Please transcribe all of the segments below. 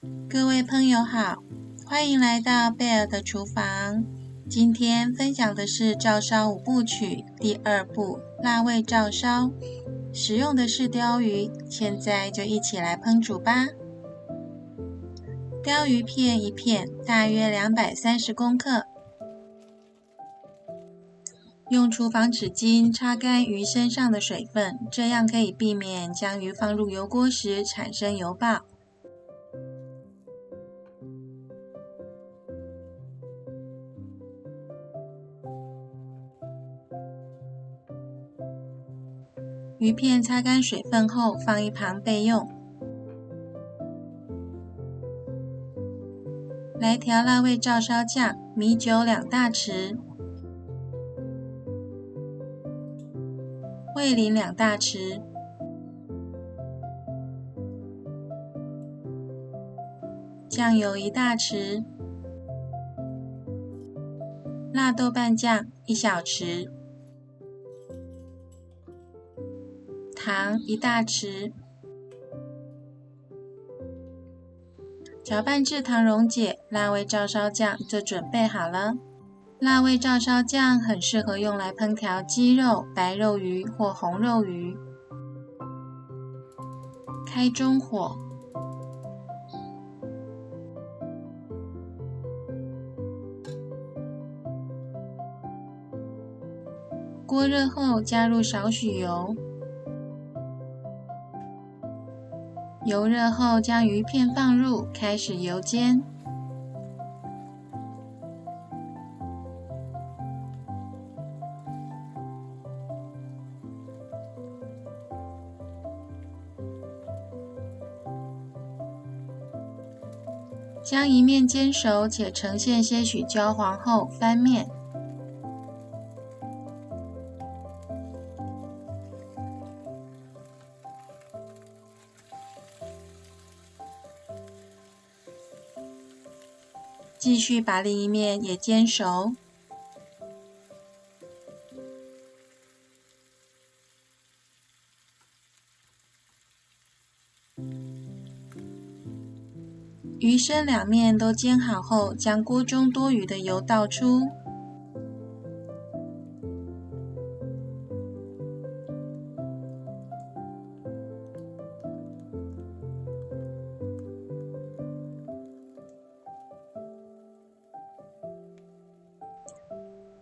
各位朋友好，欢迎来到贝尔的厨房。今天分享的是照烧5部曲第2部辣味照烧，使用的是鲷鱼，现在就一起来烹煮吧。鲷鱼片一片，大约230公克。用厨房纸巾擦干鱼身上的水分，这样可以避免将鱼放入油锅时产生油爆。鱼片擦干水分后，放一旁备用。来调辣味照烧酱，米酒2大匙，味淋2大匙，酱油1大匙，辣豆瓣酱1小匙，糖1大匙。搅拌至糖溶解，辣味照烧酱就准备好了。辣味照烧酱很适合用来烹调鸡肉、白肉鱼或红肉鱼。开中火，锅热后加入少许油，油热后将鱼片放入，开始油煎。将一面煎熟且呈现些许焦黄后翻面。继续把另一面也煎熟。鱼身2面都煎好后，将锅中多余的油倒出。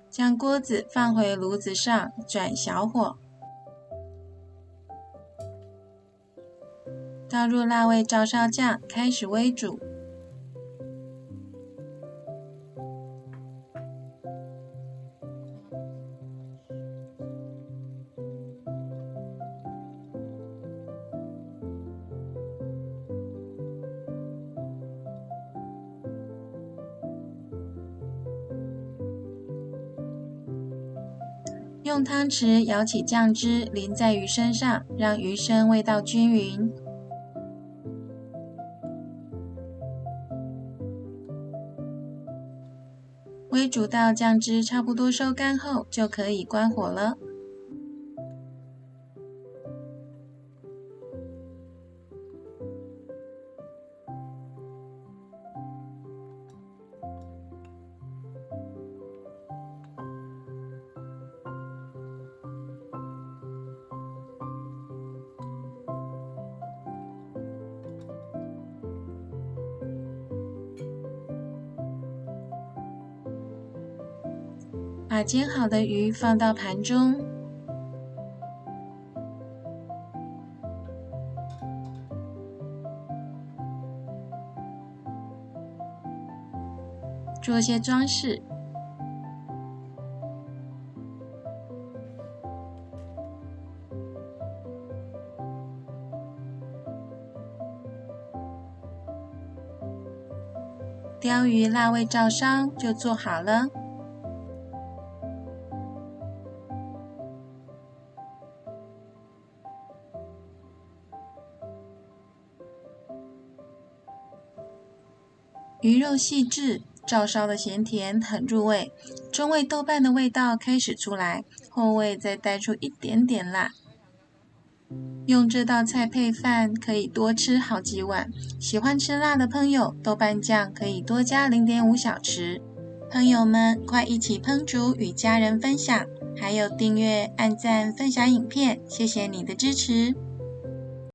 将锅子放回炉子上，转小火，倒入辣味照烧酱，开始煨煮。用汤匙舀起酱汁，淋在鱼身上，让鱼身味道均匀。煨煮到酱汁差不多收干后，就可以关火了。把煎好的鱼放到盘中，做些装饰。鲷鱼辣味照烧就做好了。鱼肉细致，照烧的咸甜很入味，中味豆瓣的味道开始出来，后味再带出一点点辣。用这道菜配饭可以多吃好几碗。喜欢吃辣的朋友，豆瓣酱可以多加0.5小匙。朋友们，快一起烹煮与家人分享，还有订阅、按赞、分享影片，谢谢你的支持。